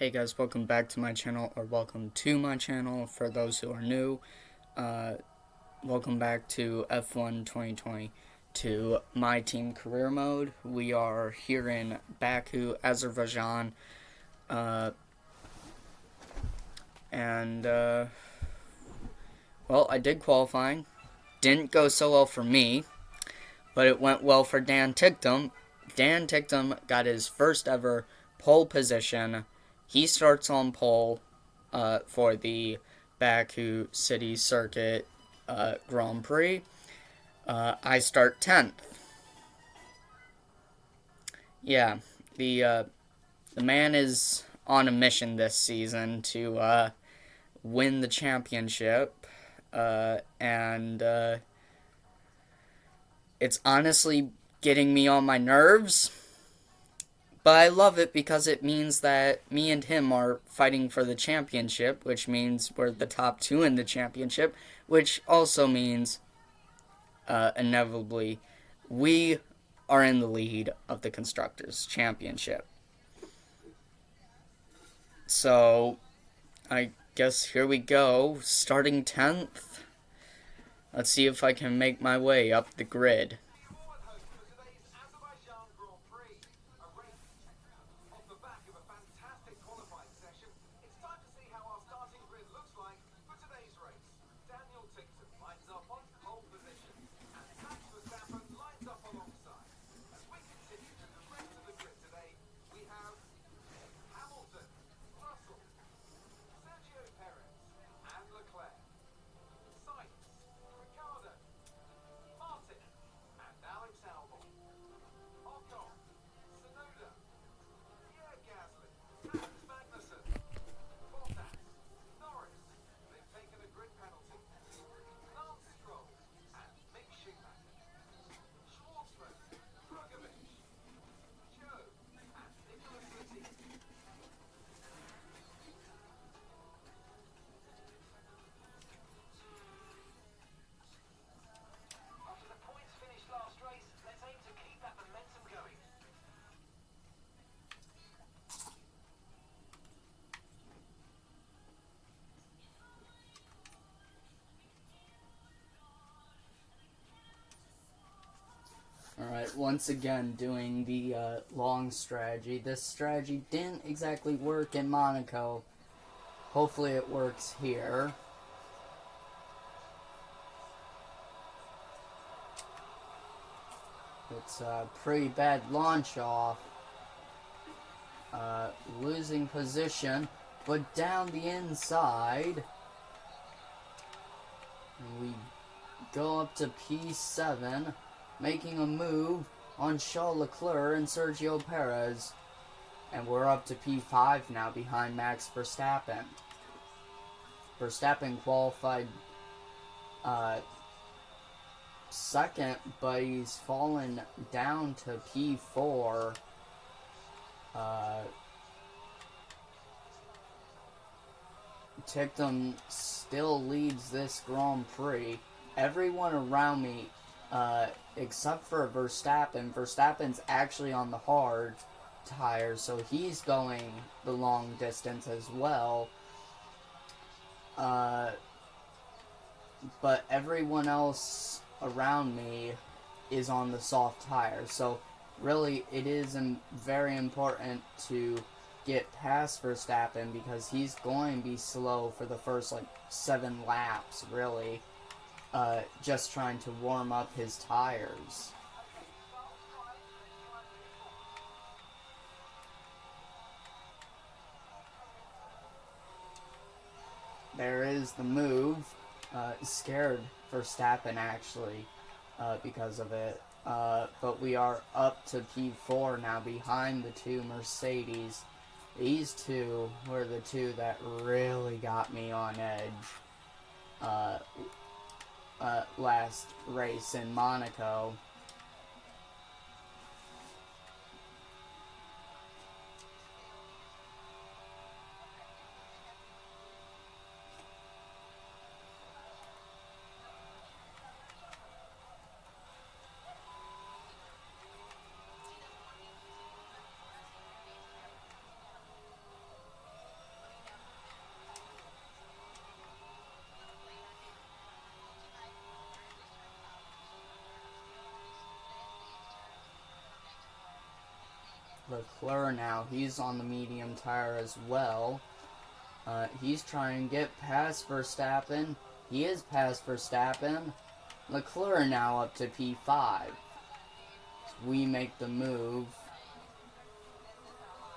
Hey guys, welcome back to my channel, or welcome to my channel for those who are new. Welcome back to F1 2022 My Team Career Mode. We are here in Baku, Azerbaijan, well, I did qualifying. Didn't go so well for me, but it went well for Dan Ticktum. Dan Ticktum got his first ever pole position. He starts on pole for the Baku City Circuit Grand Prix. I start 10th. Yeah, the man is on a mission this season to win the championship, and it's honestly getting me on my nerves. But I love it because it means that me and him are fighting for the championship, which means we're the top two in the championship, which also means, inevitably, we are in the lead of the Constructors' Championship. So, I guess here we go, starting 10th. Let's see if I can make my way up the grid. Alright, once again doing the long strategy. This strategy didn't exactly work in Monaco. Hopefully it works here. It's a pretty bad launch off. Losing position, but down the inside. We go up to P7. Making a move on Charles Leclerc and Sergio Perez. And we're up to P5 now behind Max Verstappen. Verstappen qualified second, but he's fallen down to P4. Ticktum still leads this Grand Prix. Everyone around me, except for Verstappen. Verstappen's actually on the hard tire, so he's going the long distance as well. But everyone else around me is on the soft tire, so really it is very important to get past Verstappen because he's going to be slow for the first 7 laps, really. Just trying to warm up his tires. There is the move. Scared Verstappen actually because of it. But we are up to P4 now behind the two Mercedes. These two were the two that really got me on edge. Last race in Monaco. Leclerc now, he's on the medium tire as well. He's trying to get past Verstappen. He is past Verstappen. Leclerc now up to P5. So we make the move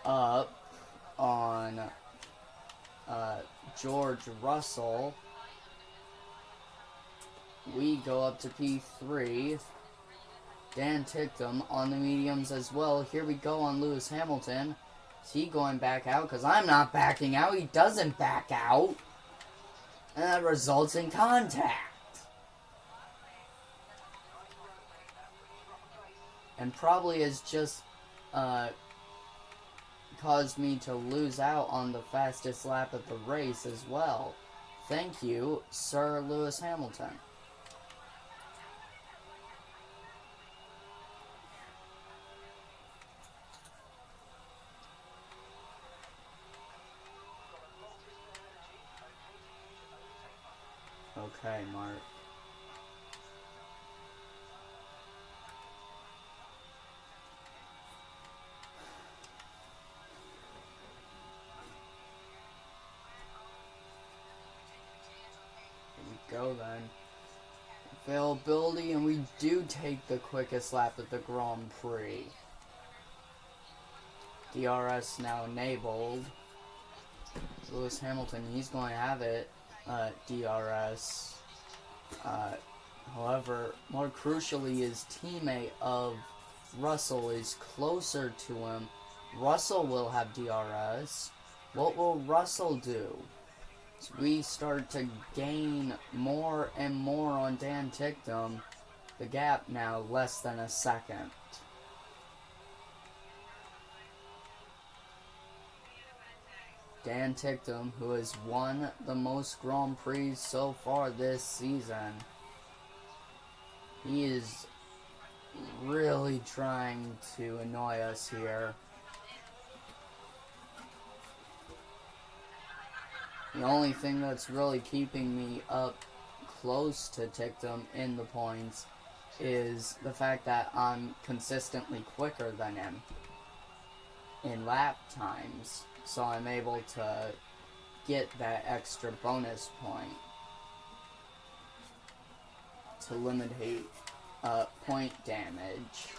up on George Russell. We go up to P3. Dan Ticktum on the mediums as well. Here we go on Lewis Hamilton. Is he going back out? Because I'm not backing out. He doesn't back out. And that results in contact. And probably has just caused me to lose out on the fastest lap of the race as well. Thank you, Sir Lewis Hamilton. Okay, Mark. Here we go then. Availability, and we do take the quickest lap at the Grand Prix. DRS now enabled. Lewis Hamilton, he's going to have it. DRS. However, more crucially, his teammate of Russell is closer to him. Russell will have DRS. What will Russell do? So we start to gain more and more on Dan Ticktum. The gap now less than a second. Dan Ticktum, who has won the most Grand Prix so far this season, he is really trying to annoy us here. The only thing that's really keeping me up close to Ticktum in the points is the fact that I'm consistently quicker than him in lap times. So I'm able to get that extra bonus point to eliminate point damage.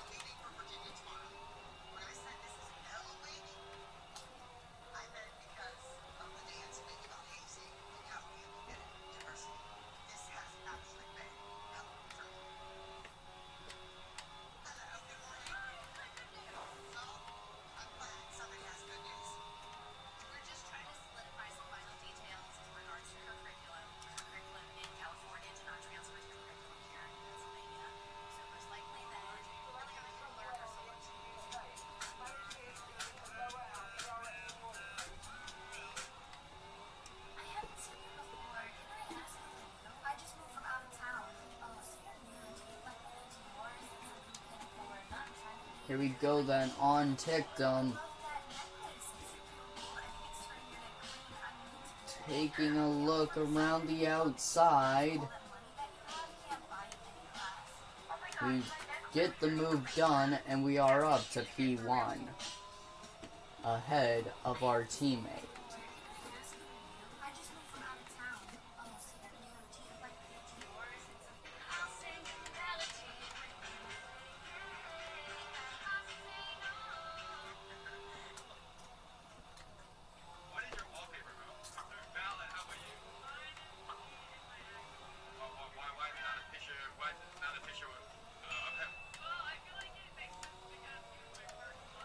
Here we go then on Ticktum. Taking a look around the outside. We get the move done and we are up to P1. Ahead of our teammate.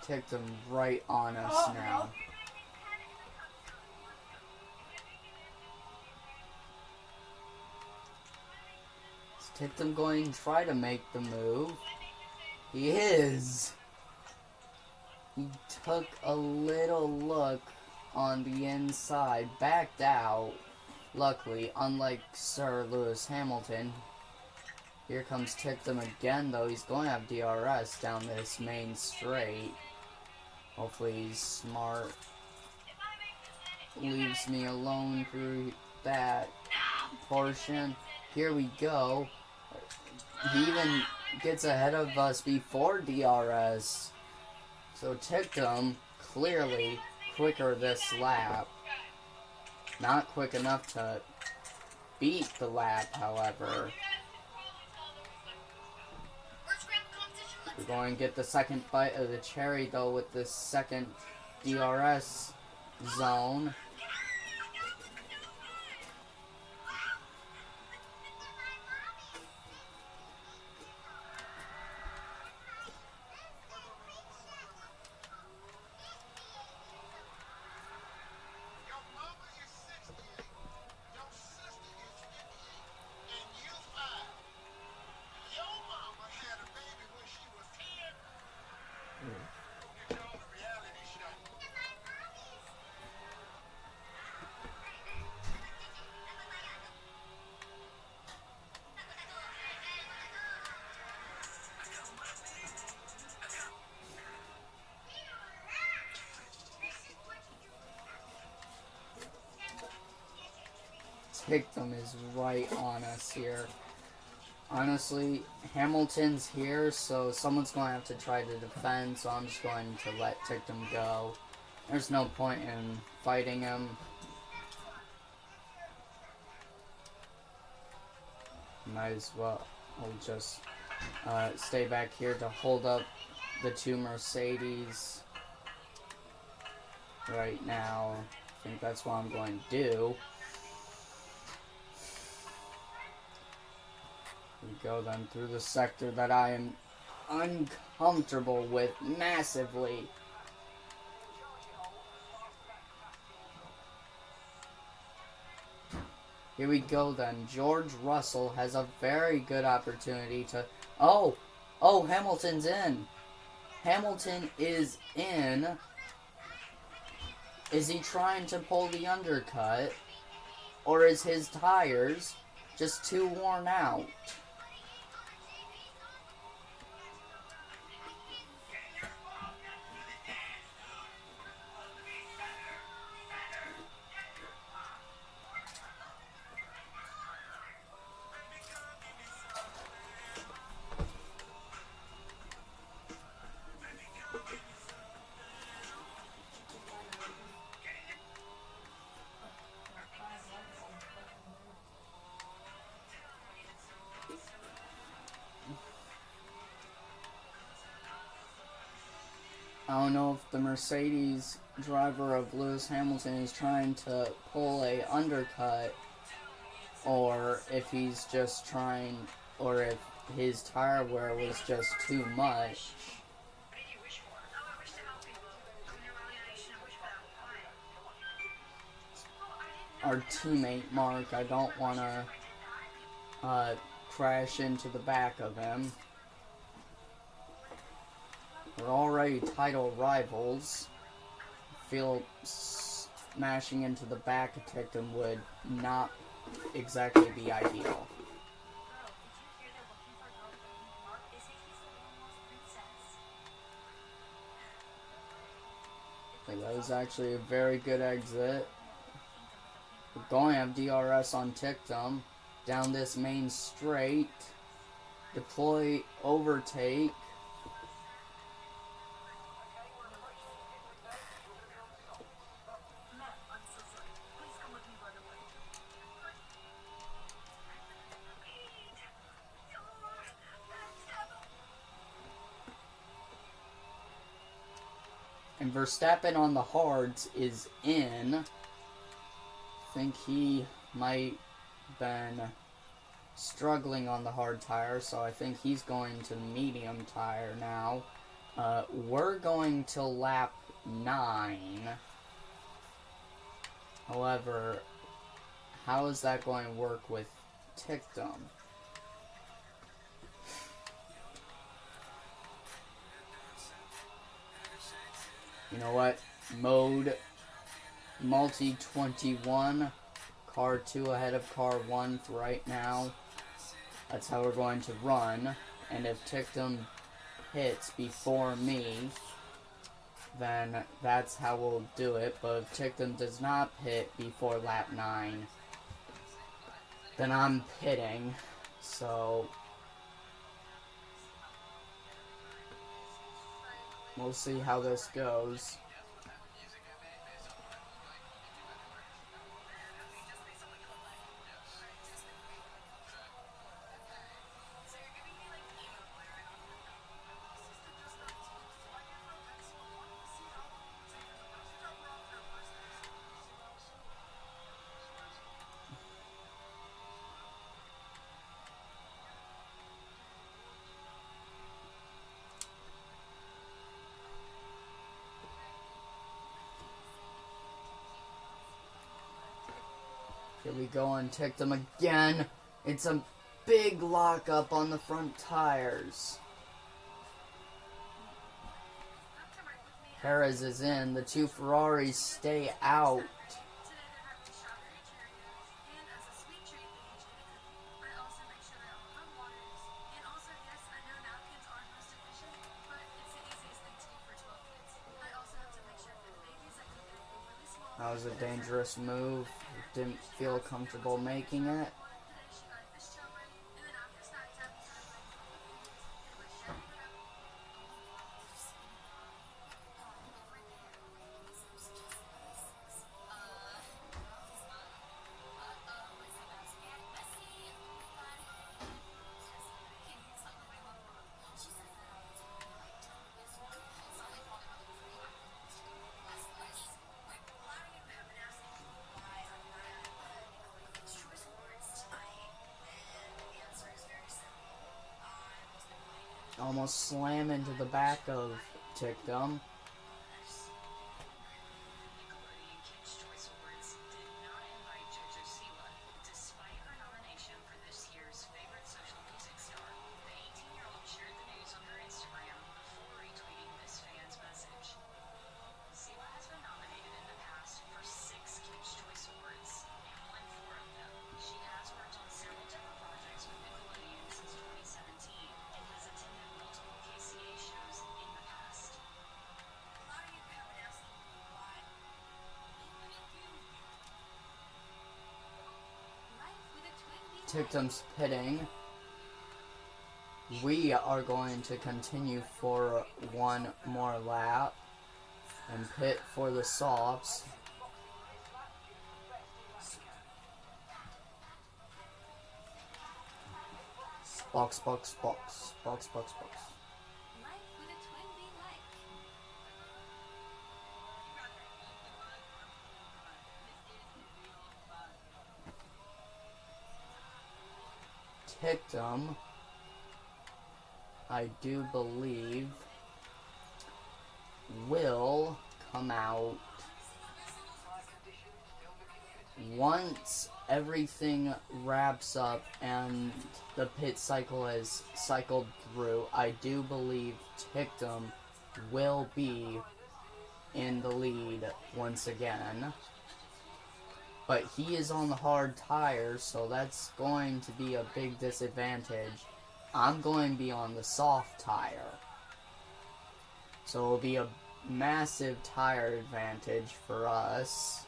Ticktum right on us now. Is Ticktum going to try to make the move? He is. He took a little look on the inside, backed out. Luckily, unlike Sir Lewis Hamilton. Here comes Ticktum again, though. He's going to have DRS down this main straight. Hopefully he's smart. Leaves me alone through that portion. Here we go. He even gets ahead of us before DRS. So Tictum clearly quicker this lap. Not quick enough to beat the lap, however. We're going to get the second bite of the cherry, though, with this second DRS zone. Tictum is right on us here. Honestly, Hamilton's here, so someone's going to have to try to defend, so I'm just going to let Tictum go. There's no point in fighting him. Might as well just stay back here to hold up the two Mercedes right now. I think that's what I'm going to do. We go then through the sector that I am uncomfortable with massively. Here we go then. George Russell has a very good opportunity to... Oh, Hamilton's in. Hamilton is in. Is he trying to pull the undercut? Or is his tires just too worn out? I don't know if the Mercedes driver of Lewis Hamilton is trying to pull a undercut, or if he's just trying, or if his tire wear was just too much. Our teammate Mark, I don't want to crash into the back of him. We're already title rivals. I feel smashing into the back of Tictum would not exactly be ideal. That was actually a very good exit. We're going to have DRS on Tictum. Down this main straight. Deploy overtake. And Verstappen on the hards is in. I think he might have been struggling on the hard tire, so I think he's going to the medium tire now. We're going to lap 9. However, how is that going to work with Tictum? You know what? Mode Multi 21. Car 2 ahead of Car 1 for right now. That's how we're going to run. And if Tictum hits before me, then that's how we'll do it. But if Tictum does not hit before lap 9, then I'm pitting. So We'll see how this goes. Here we go and tick them again. It's a big lockup on the front tires. Perez is in. The two Ferraris stay out. That was a dangerous move. Didn't feel comfortable making it. Almost slam into the back of Tickdom. Tickdom's pitting. We are going to continue for one more lap and pit for the softs. Box, box, box, box, box, box. Tickdom, I do believe, will come out once everything wraps up and the pit cycle is cycled through. I do believe Tickdom will be in the lead once again. But he is on the hard tires, so that's going to be a big disadvantage. I'm going to be on the soft tire. So it'll be a massive tire advantage for us.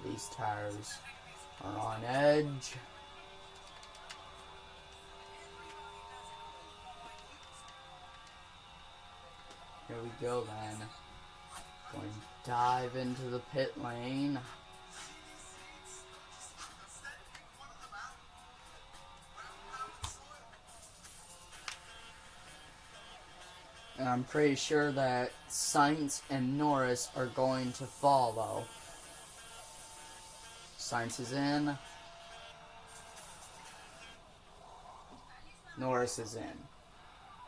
These tires are on edge. Here we go then. Going to dive into the pit lane. And I'm pretty sure that Sainz and Norris are going to follow. Sainz is in. Norris is in.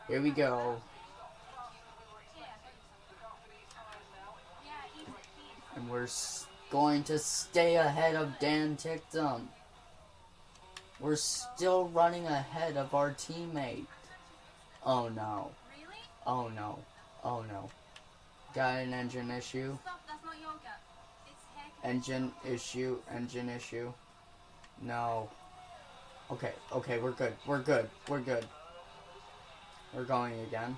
Here we go. And we're going to stay ahead of Dan Tickdom. We're still running ahead of our teammate. Oh no. Oh no. Oh no. Got an engine issue. Engine issue. Engine issue. No. Okay, okay, we're good. We're good. We're good. We're going again.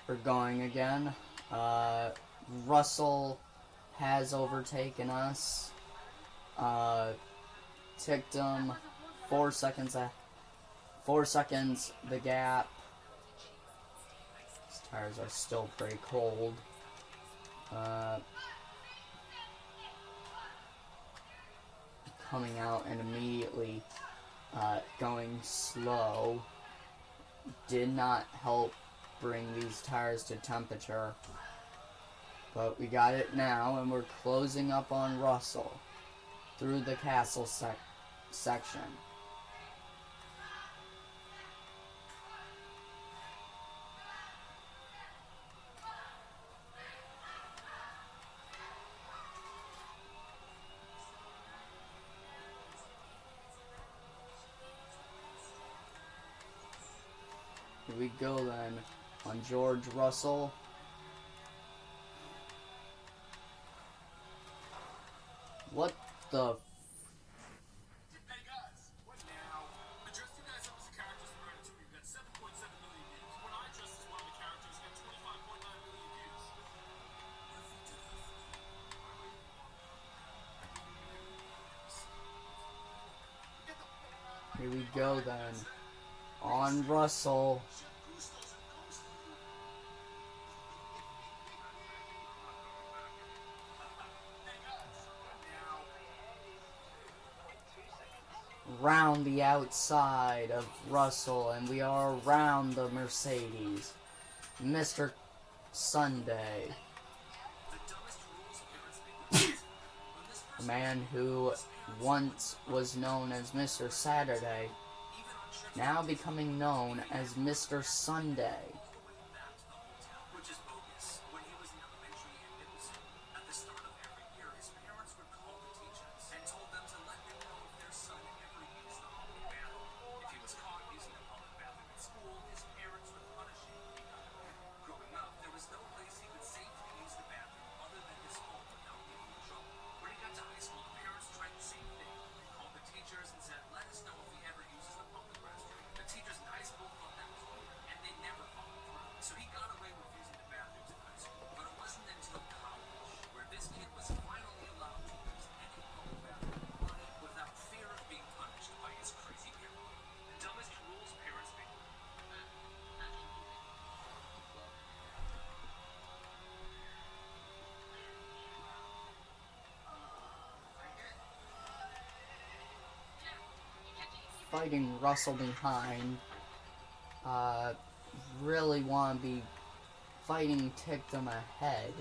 We're going again. Russell has overtaken us. Tictum, 4 seconds. 4 seconds. The gap. These tires are still pretty cold. Coming out and immediately going slow did not help bring these tires to temperature. But we got it now, and we're closing up on Russell through the castle section. Here we go then on George Russell. What the? Hey guys, what now? I dressed you guys up as characters in Ratatouille. We got 7.7 million views. When I dressed as one of the characters, got 25.9 million views. Here we go then on Russell. Round the outside of Russell, and we are around the Mercedes. Mr. Sunday. A man who once was known as Mr. Saturday, now becoming known as Mr. Sunday. Which is bogus. When he was in elementary in Nicholson, at the start of every year, his parents would call the teachers and told them to let them know if their son ever used the public bathroom. If he was caught using the public bathroom at school, his parents would punish him if he got caught. Growing up, there was no place he could safely use the bathroom other than his home without getting in trouble. When he got to high school, the parents tried the same thing. They called the teachers and said, let us know if he ever uses the public restroom. The teachers in high school thought that was weird, and they never followed through. So he got away with using the bathrooms in high school. But it wasn't until college where this kid was finally allowed to use any public bathroom he wanted without fear of being punished by his crazy parents. The dumbest rules parents make. Fighting Russell behind. Really want to be fighting Tictum ahead.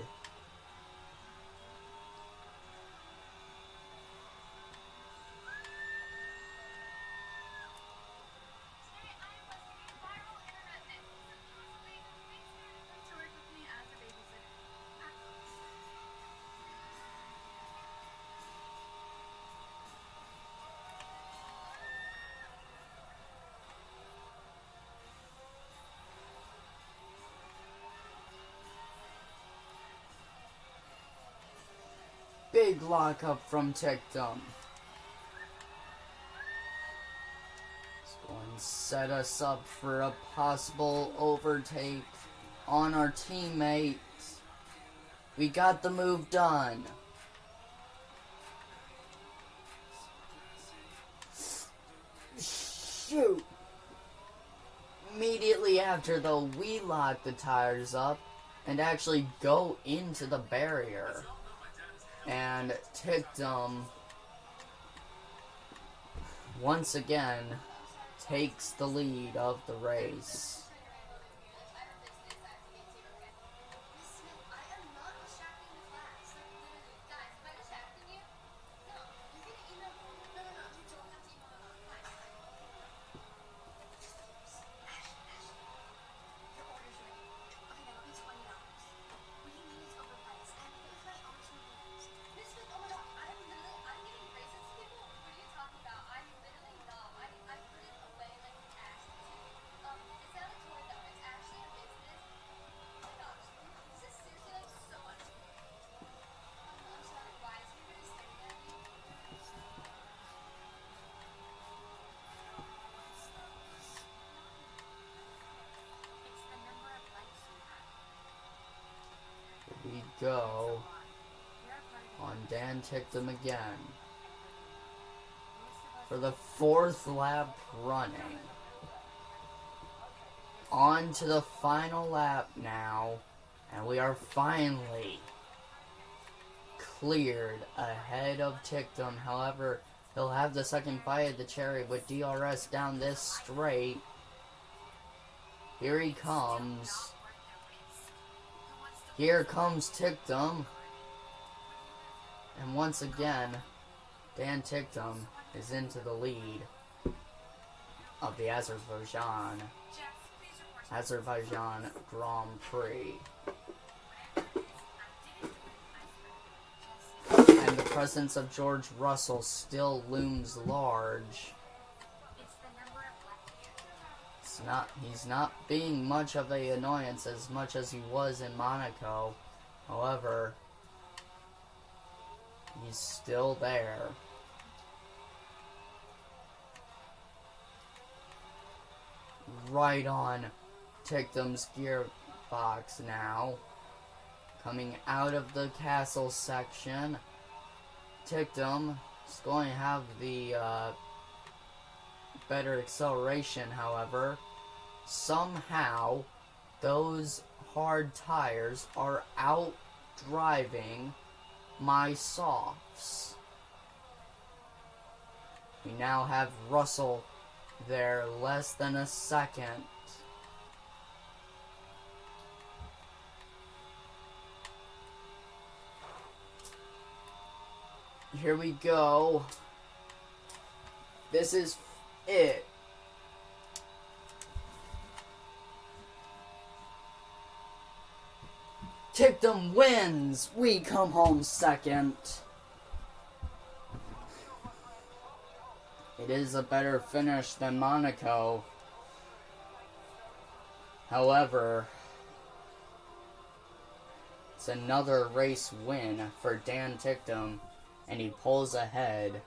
Big lockup from Tictum. It's going to set us up for a possible overtake on our teammates. We got the move done. Shoot! Immediately after, though, we lock the tires up and actually go into the barrier. And Tictum once again takes the lead of the race. go on Dan Ticktum again for the 4th lap running. On to the final lap now, and we are finally cleared ahead of Ticktum. However, he'll have the second bite of the cherry with DRS down this straight. Here he comes. Here comes Ticktum. And once again, Dan Ticktum is into the lead of the Azerbaijan Grand Prix. And the presence of George Russell still looms large. He's not being much of an annoyance as much as he was in Monaco. However, he's still there. Right on Ticktum's gearbox now. Coming out of the castle section. Ticktum is going to have the better acceleration, however. Somehow, those hard tires are out driving my softs. We now have Russell there less than a second. Here we go. This is it. Ticktum wins. We come home second. It is a better finish than Monaco. However, it's another race win for Dan Ticktum, and he pulls ahead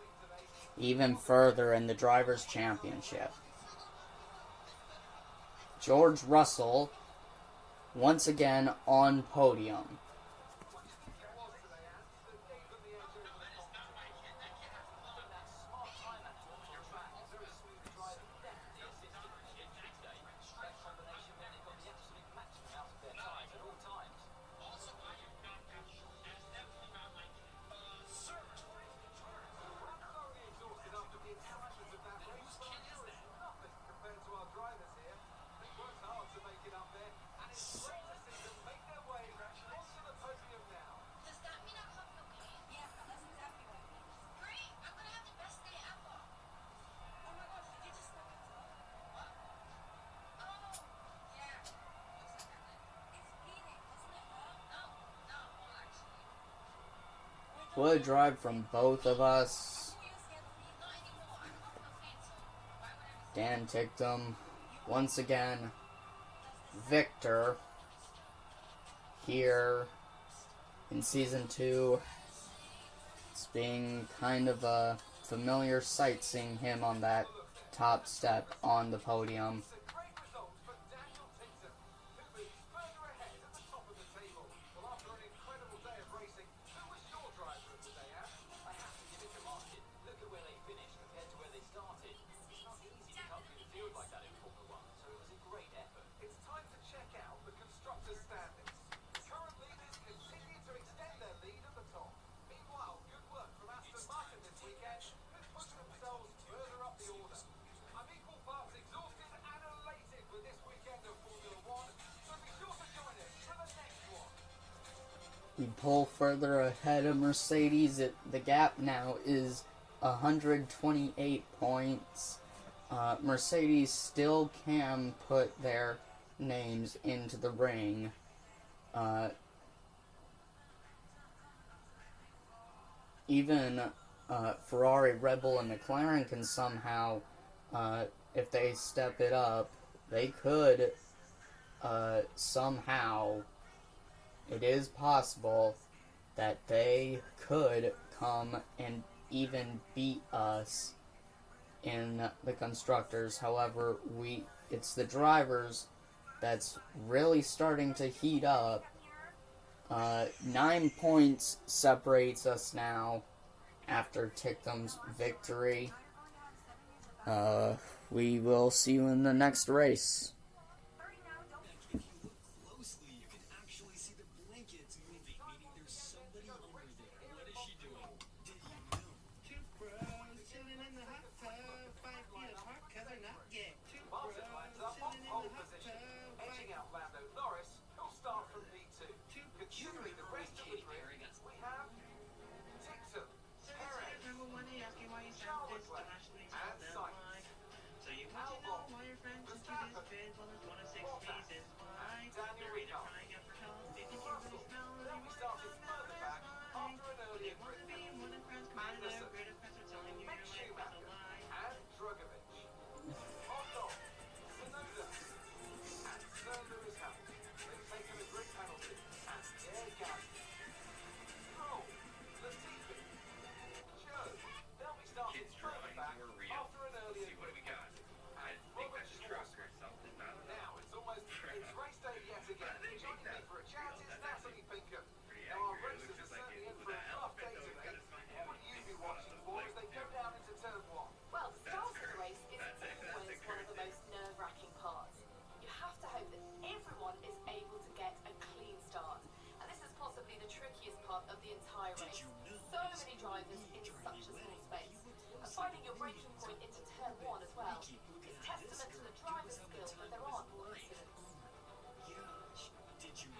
even further in the Drivers' Championship. George Russell, once again on podium. What a drive from both of us. Dan Ticktum, once again, victor here in Season 2. It's being kind of a familiar sight seeing him on that top step on the podium. We pull further ahead of Mercedes. The gap now is 128 points. Mercedes still can put their names into the ring. Even Ferrari, Red Bull, and McLaren can somehow, if they step it up, they could somehow, it is possible that they could come and even beat us in the constructors. However, it's the drivers that's really starting to heat up. 9 points separates us now after Tictum's victory. We will see you in the next race. Closely, you can actually see the blankets moving, meaning there's somebody under there. What is she doing? Did you know? Two bros chilling in the hot tub, 5 feet apart 'cause they're not gay. Two bros Martin lines up chilling on in the pole hot position, tub, edging out Lando Norris, who'll start from P2. Considering the rest of the grid, we have Tictum, Perez, Number one, they ask you why you sound Charles this Leclerc, internationally and sound Sainz. why. So you want to know why your friends into this bed? Well, it's one of 6 reasons why. Daniel They're either Ricciardo. crying out for help, they think you Russell, really smell, or they'll they be want to starting find out further that's back why. after an They earlier want grid to be finish. one of friends competitive, Anderson, great friends are telling you Mick your life was a Schumacher, lie. and Drugovic. Otto, Tsunoda, and Sir Lewis Hamilton. They've taken a grid penalty, and Pierre Gasly. Stroll, Latifi, Joe, they'll be starting Kids further drawings back were real. after an earlier See what grid we got. penalty. I And think Robert that's a truck Schwarzman. or something. I don't know. Now it's race day yet again. Joining me for a chat is Natalie Pinkham. Pretty Now our accurate. It races looks are just like certainly it in with for a an tough day elephant, though. It's today. got a spine. What will you be watching for as they go down into turn 1? Well, the start of the race is That's it. That's always the one of the most nerve-wracking parts. You have to hope that everyone is able to get a clean start. And this is possibly the trickiest part of the entire race. So many drivers in such a small space. And finding your braking point into turn 1 as well is testament to the driver's skill, but there aren't all accidents. Did you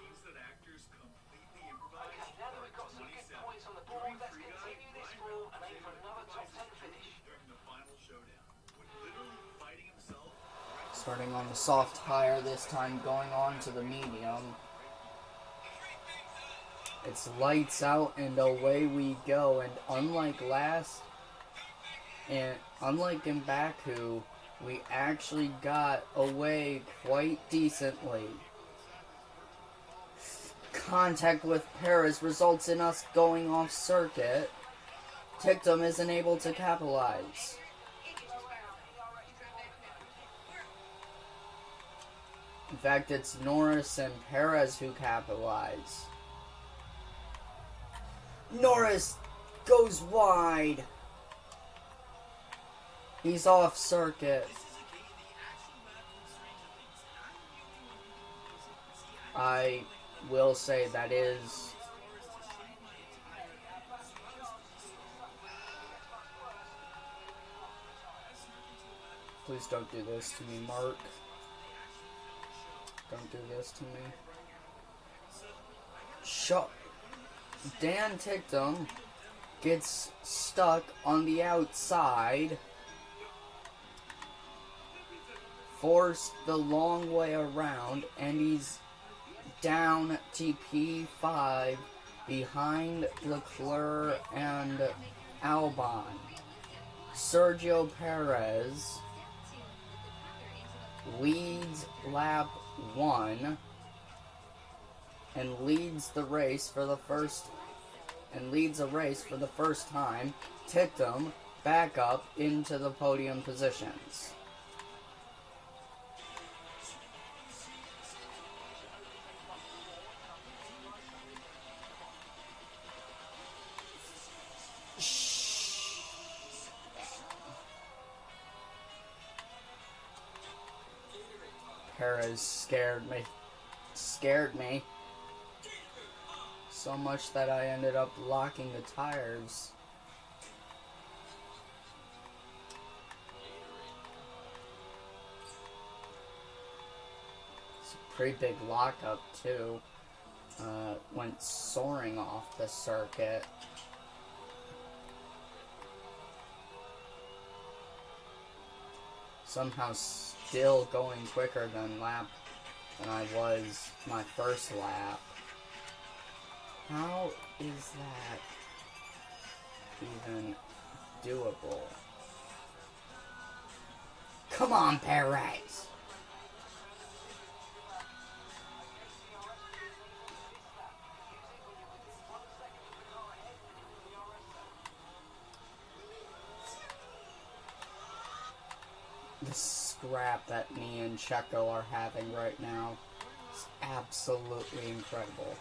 use that actors completely improvised? Okay, now that we've got some good points on the board, let's continue this form and aim for another top 10 finish. During the final showdown, when literally fighting himself. Starting on the soft tire this time, going on to the medium. It's lights out and away we go. And unlike in Baku, we actually got away quite decently. Contact with Perez results in us going off circuit. Tictum isn't able to capitalize. In fact, it's Norris and Perez who capitalize. Norris goes wide. He's off circuit. I will say that is please don't do this to me, Mark. Don't do this to me. Dan Tictum gets stuck on the outside. Forced the long way around, and he's down to P5 behind Leclerc and Albon. Sergio Perez leads lap 1 and leads the race for the first time. Tictum back up into the podium positions. Perez scared me so much that I ended up locking the tires. It's a pretty big lockup too. Went soaring off the circuit. Somehow still going quicker than I was my first lap. How is that even doable? Come on, Perez! The scrap that me and Checo are having right now is absolutely incredible.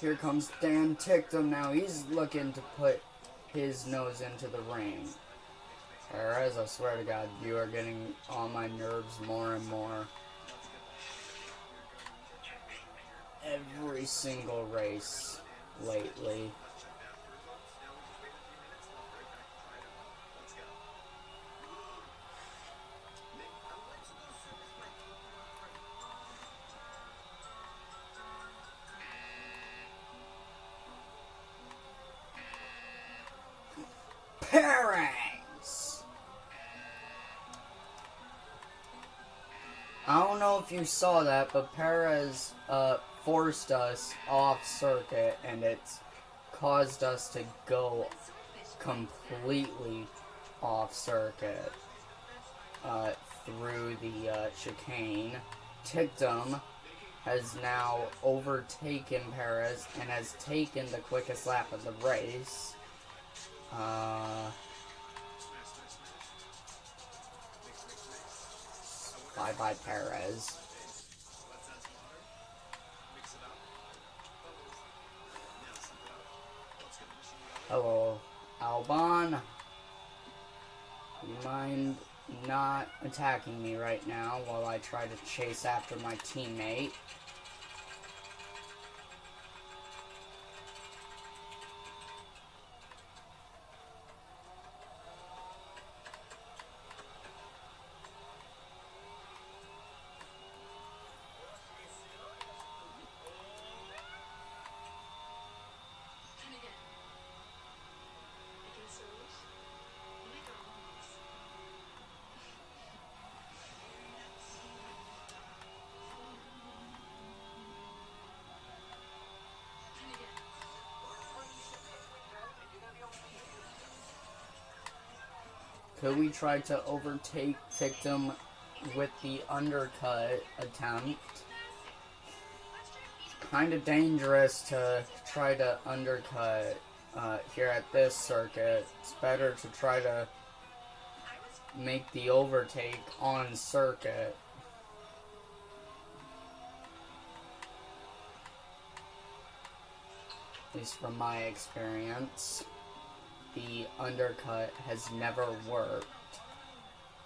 Here comes Dan Ticktum now. He's looking to put his nose into the ring. Perez, I swear to God, you are getting on my nerves more and more. Every single race lately. Perez! I don't know if you saw that, but Perez forced us off circuit, and it's caused us to go completely off circuit through the chicane. Ticktum has now overtaken Perez and has taken the quickest lap of the race. Bye-bye, Perez. Hello, Albon. You mind not attacking me right now while I try to chase after my teammate? Could we try to overtake Ticktum with the undercut attempt? Kind of dangerous to try to undercut here at this circuit. It's better to try to make the overtake on circuit. At least from my experience, the undercut has never worked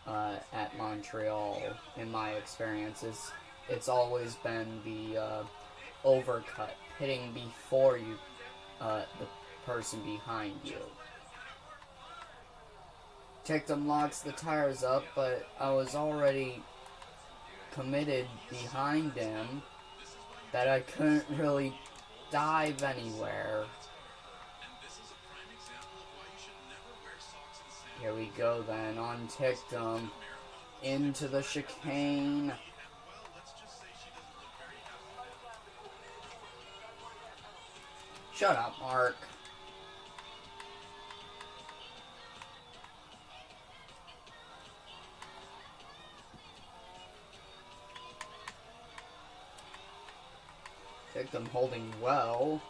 at Montreal. In my experiences, it's always been the overcut, hitting before you, the person behind you. Ticktum locks the tires up, but I was already committed behind him that I couldn't really dive anywhere. Here we go then, on Ticktum, into the chicane. Shut up, Mark. Ticktum holding well.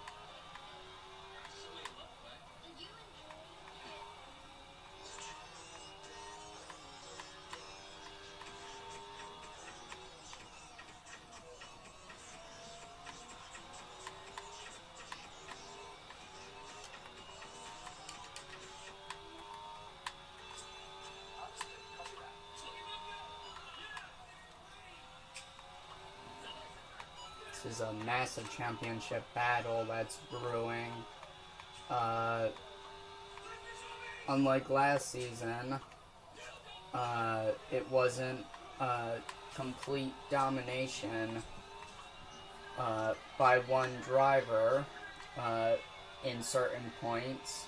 This is a massive championship battle that's brewing. Unlike last season, it wasn't complete domination by one driver in certain points.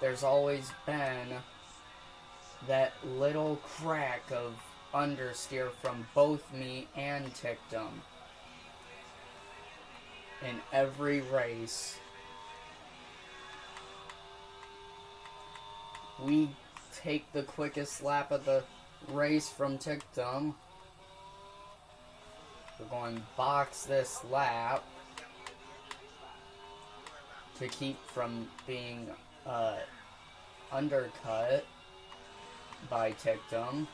There's always been that little crack of understeer from both me and Ticktum. In every race, we take the quickest lap of the race from Ticktum. We're going to box this lap to keep from being undercut by Ticktum.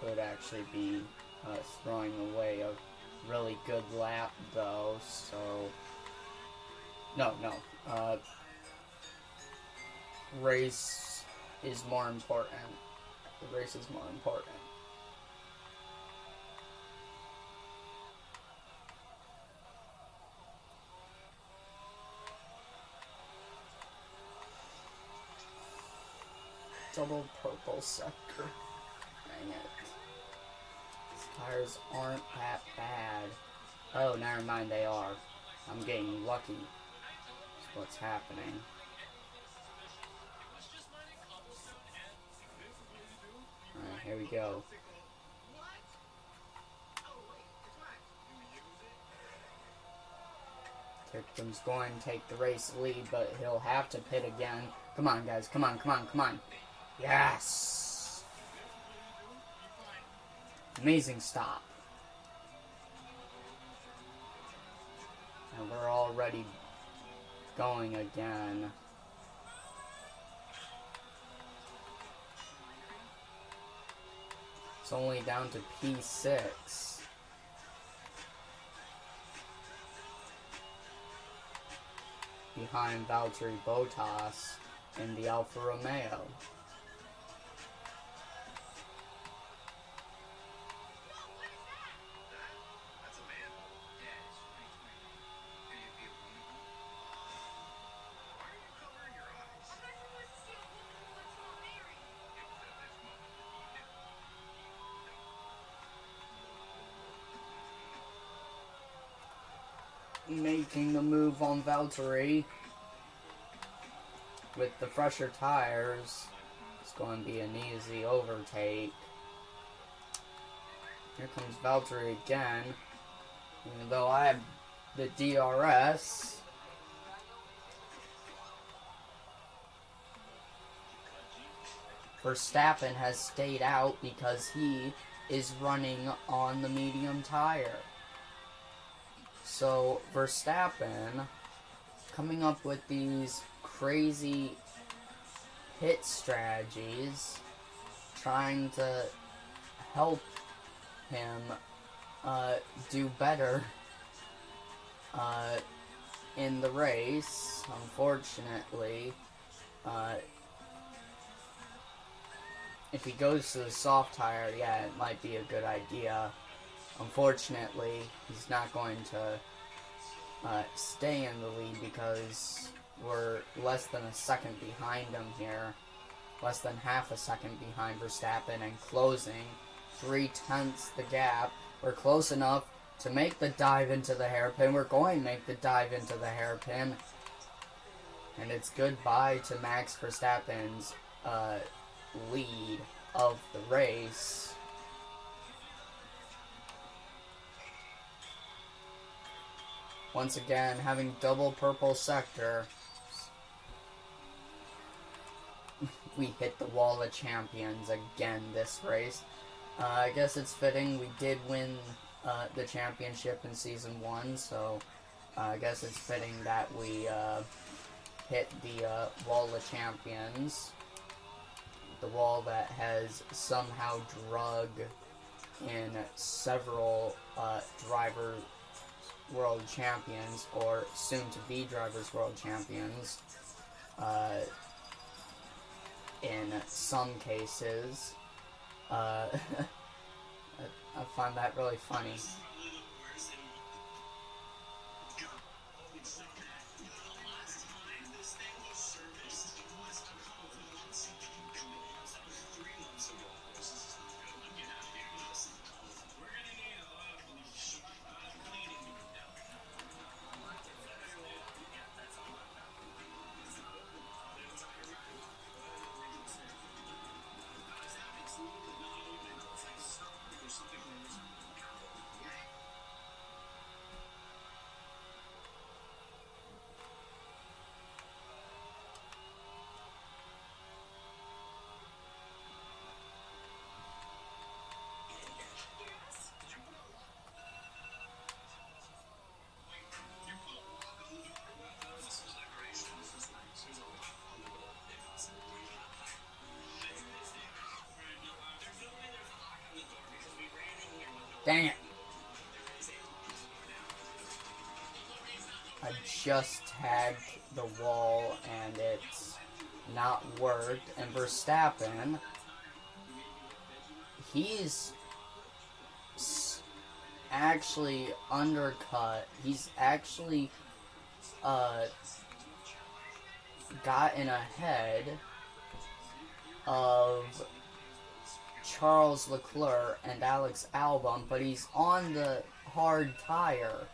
could actually be throwing away a really good lap, though, so... No. Race is more important. The race is more important. Double purple sector. Dang it. These tires aren't that bad. Oh, never mind, they are. I'm getting lucky. That's what's happening. Alright, here we go. Tictum's going to take the race lead, but he'll have to pit again. Come on, guys. Come on. Yes! Amazing stop. And we're already going again. It's only down to P6. Behind Valtteri Bottas in the Alfa Romeo. Making the move on Valtteri with the fresher tires. It's going to be an easy overtake. Here comes Valtteri again. Even though I have the DRS. Verstappen has stayed out because he is running on the medium tire. So Verstappen coming up with these crazy pit strategies, trying to help him do better in the race. Unfortunately, if he goes to the soft tire, yeah, it might be a good idea. Unfortunately, he's not going to stay in the lead because we're less than a second behind him here. Less than half a second behind Verstappen and closing 0.3 the gap. We're close enough to make the dive into the hairpin. We're going to make the dive into the hairpin. And it's goodbye to Max Verstappen's lead of the race. Once again, having double purple sector. We hit the wall of champions again this race. I guess it's fitting. We did win the championship in Season 1, so I guess it's fitting that we hit the wall of champions. The wall that has somehow drug in several drivers world champions, or soon-to-be drivers world champions, in some cases. I find that really funny. Dang it. I just tagged the wall and it's not worked. And Verstappen, he's actually undercut. He's actually gotten ahead of Charles Leclerc and Alex Albon, but he's on the hard tire.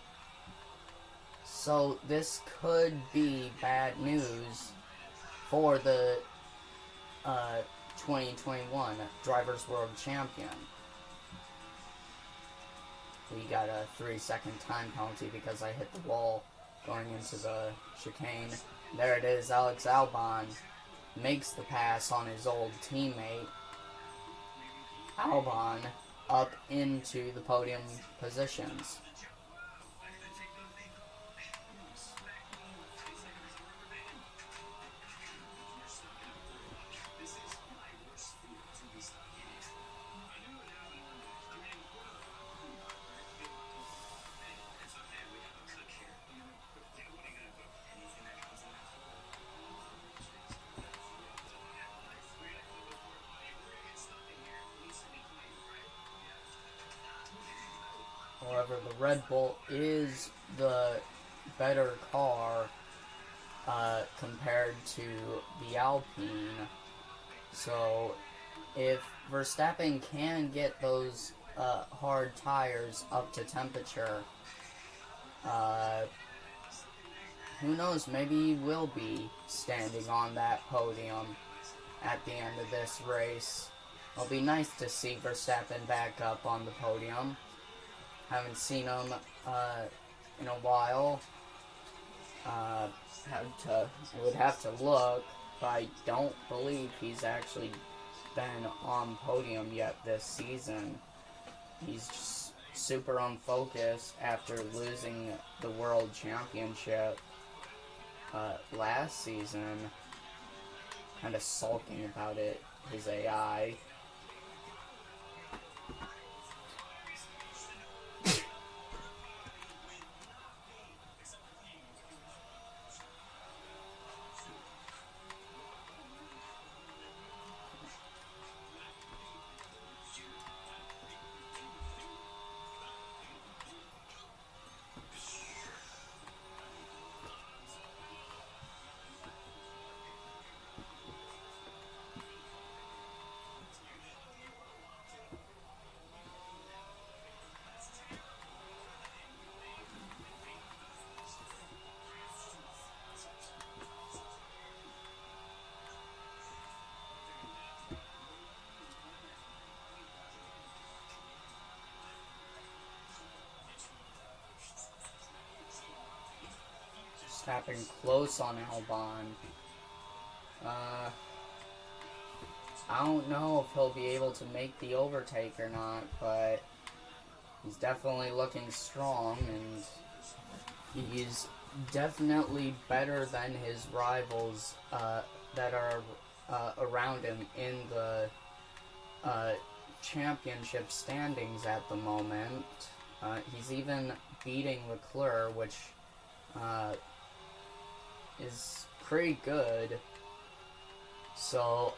So this could be bad news for the 2021 Drivers' World Champion. We got a 3-second time penalty because I hit the wall going into the chicane. There it is, Alex Albon makes the pass on his old teammate. Albon up into the podium positions. However, the Red Bull is the better car compared to the Alpine. So, if Verstappen can get those hard tires up to temperature, who knows, maybe he will be standing on that podium at the end of this race. It'll be nice to see Verstappen back up on the podium. Haven't seen him in a while. I would have to look, but I don't believe he's actually been on podium yet this season. He's just super unfocused after losing the World Championship last season. Kind of sulking about it, his AI. Tapping close on Albon. I don't know if he'll be able to make the overtake or not, but he's definitely looking strong, and he's definitely better than his rivals that are around him in the championship standings at the moment. He's even beating Leclerc, which is pretty good. So,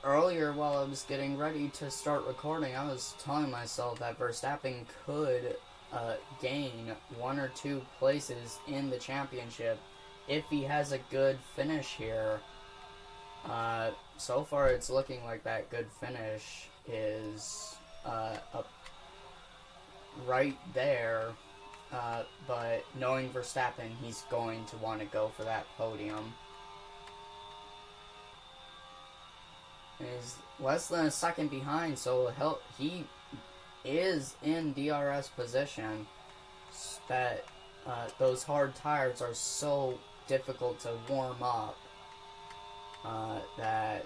earlier while I was getting ready to start recording, I was telling myself that Verstappen could gain 1 or 2 places in the championship if he has a good finish here. So far it's looking like that good finish is up right there. But knowing Verstappen, he's going to want to go for that podium. He's less than a second behind, so he is in DRS position. That those hard tires are so difficult to warm up that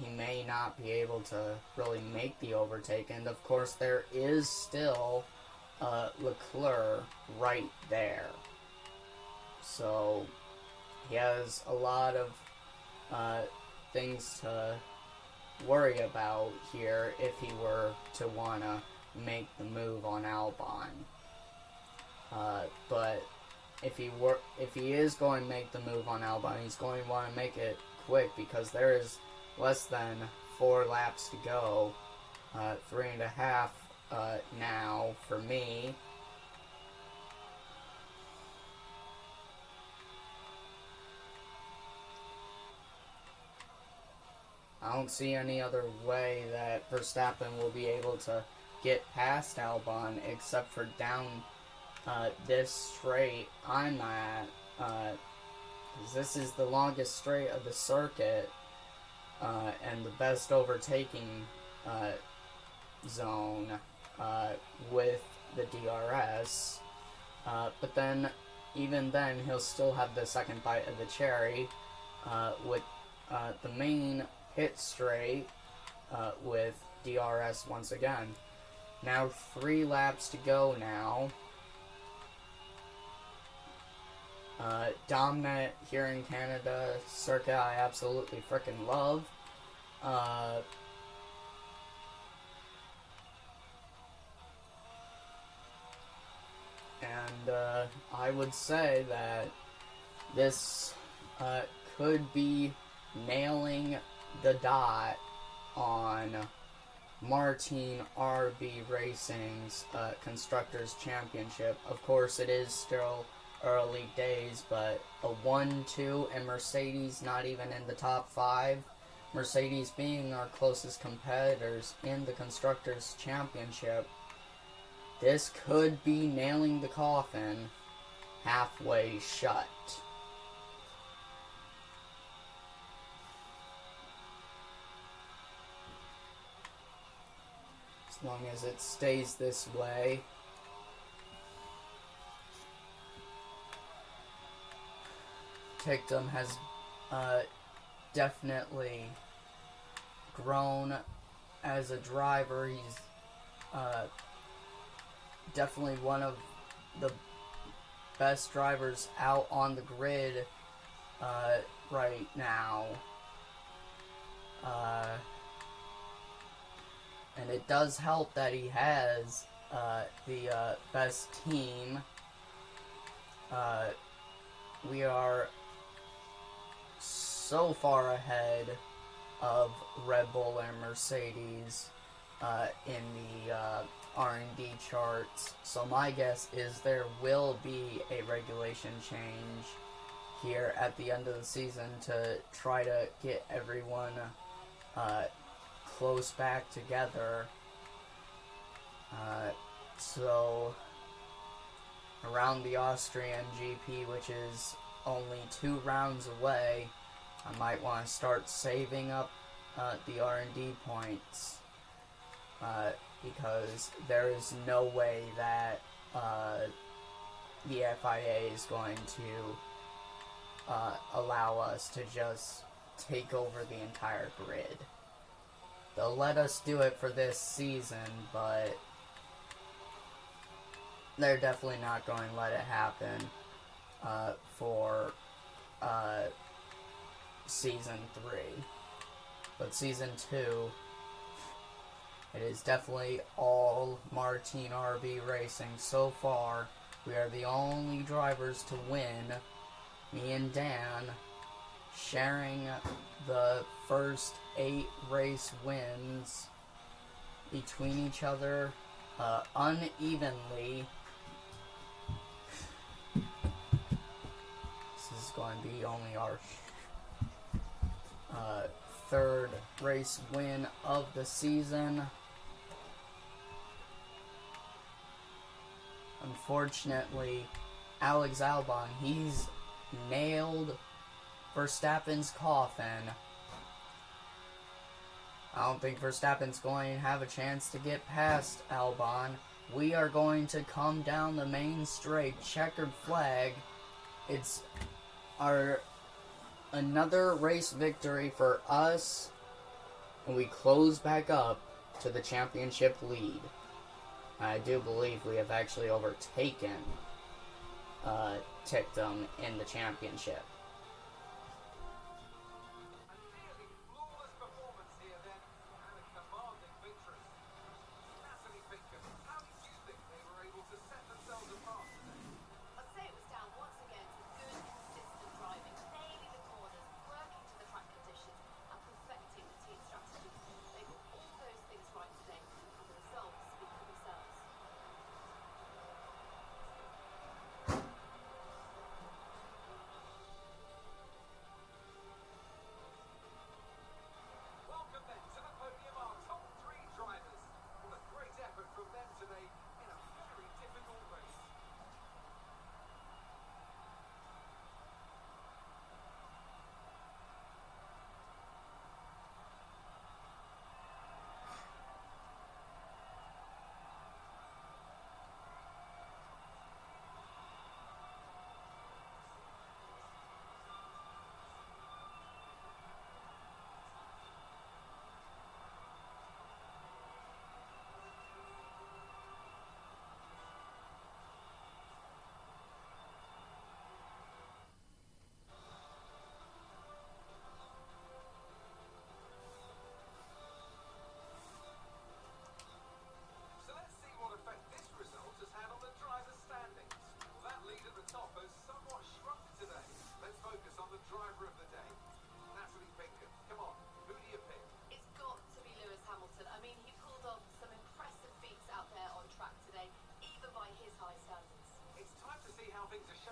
he may not be able to really make the overtake. And of course, there is still Leclerc right there. So he has a lot of things to worry about here if he were to want to make the move on Albon. But if he is going to make the move on Albon, he's going to want to make it quick because there is less than 4 laps to go. 3.5 now for me. I don't see any other way that Verstappen will be able to get past Albon except for down this straight I'm at. 'Cause this is the longest straight of the circuit and the best overtaking zone with the DRS. But then, even then, he'll still have the second bite of the cherry with the main pit straight with DRS once again. Now 3 laps to go now. Dominant here in Canada, circuit I absolutely freaking love. And I would say that this could be nailing the dot on Martin RB Racing's Constructors Championship. Of course, it is still early days, but a 1-2 and Mercedes not even in the top 5. Mercedes being our closest competitors in the Constructors Championship. This could be nailing the coffin halfway shut. As long as it stays this way. Ticktum has definitely grown as a driver. He's definitely one of the best drivers out on the grid right now. And it does help that he has the best team. We are so far ahead of Red Bull and Mercedes in the R&D charts. So my guess is there will be a regulation change here at the end of the season to try to get everyone close back together. So around the Austrian GP, which is only 2 rounds away, I might want to start saving up the R&D points because there is no way that the FIA is going to allow us to just take over the entire grid. They'll let us do it for this season, but they're definitely not going to let it happen for Season 3. But Season 2, it is definitely all Martin RB Racing. So far, we are the only drivers to win. Me and Dan sharing the first 8 race wins between each other unevenly. This is going to be only our 3rd race win of the season. Unfortunately, Alex Albon, he's nailed Verstappen's coffin. I don't think Verstappen's going to have a chance to get past Albon. We are going to come down the main straight, checkered flag. It's our another race victory for us, and we close back up to the championship lead. I do believe we have actually overtaken Ticktum in the championship. A nearly flawless performance here then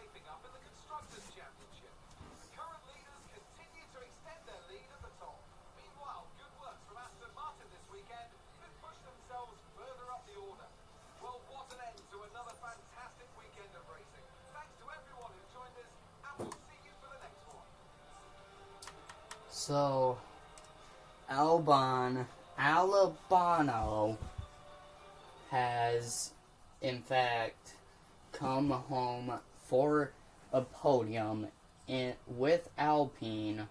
shaping up in the Constructors' Championship. The current leaders continue to extend their lead at the top. Meanwhile, good work from Aston Martin this weekend, who've pushed themselves further up the order. Well, what an end to another fantastic weekend of racing. Thanks to everyone who joined us, and we'll see you for the next one. So, Albano has, in fact, come home for a podium with Alpine.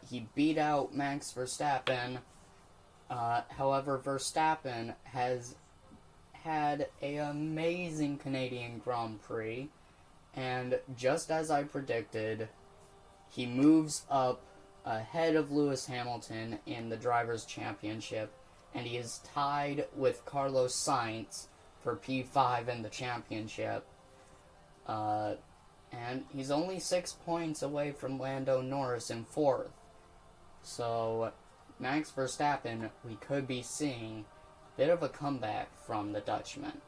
He beat out Max Verstappen. However, Verstappen has had an amazing Canadian Grand Prix, and just as I predicted, he moves up ahead of Lewis Hamilton in the Drivers' Championship, and he is tied with Carlos Sainz for P5 in the championship. And he's only 6 points away from Lando Norris in 4th. So, Max Verstappen, we could be seeing a bit of a comeback from the Dutchman.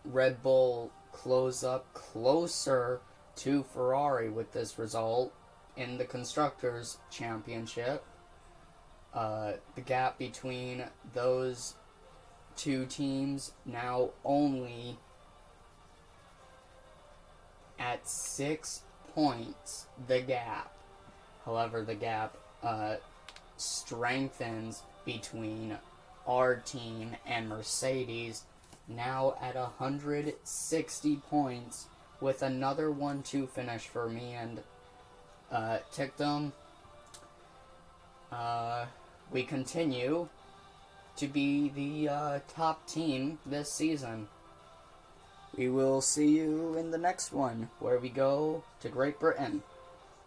Red Bull close up closer to Ferrari with this result in the Constructors' Championship. The gap between those two teams now only at 6 points, the gap. However, the gap strengthens between our team and Mercedes, now at 160 points, with another 1-2 finish for me and Ticktum. We continue to be the top team this season. We will see you in the next one, where we go to Great Britain.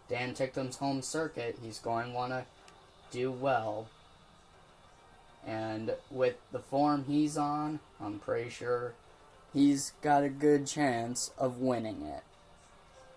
Dan Ticktum's home circuit. He's going to want to do well. And with the form he's on, I'm pretty sure he's got a good chance of winning it.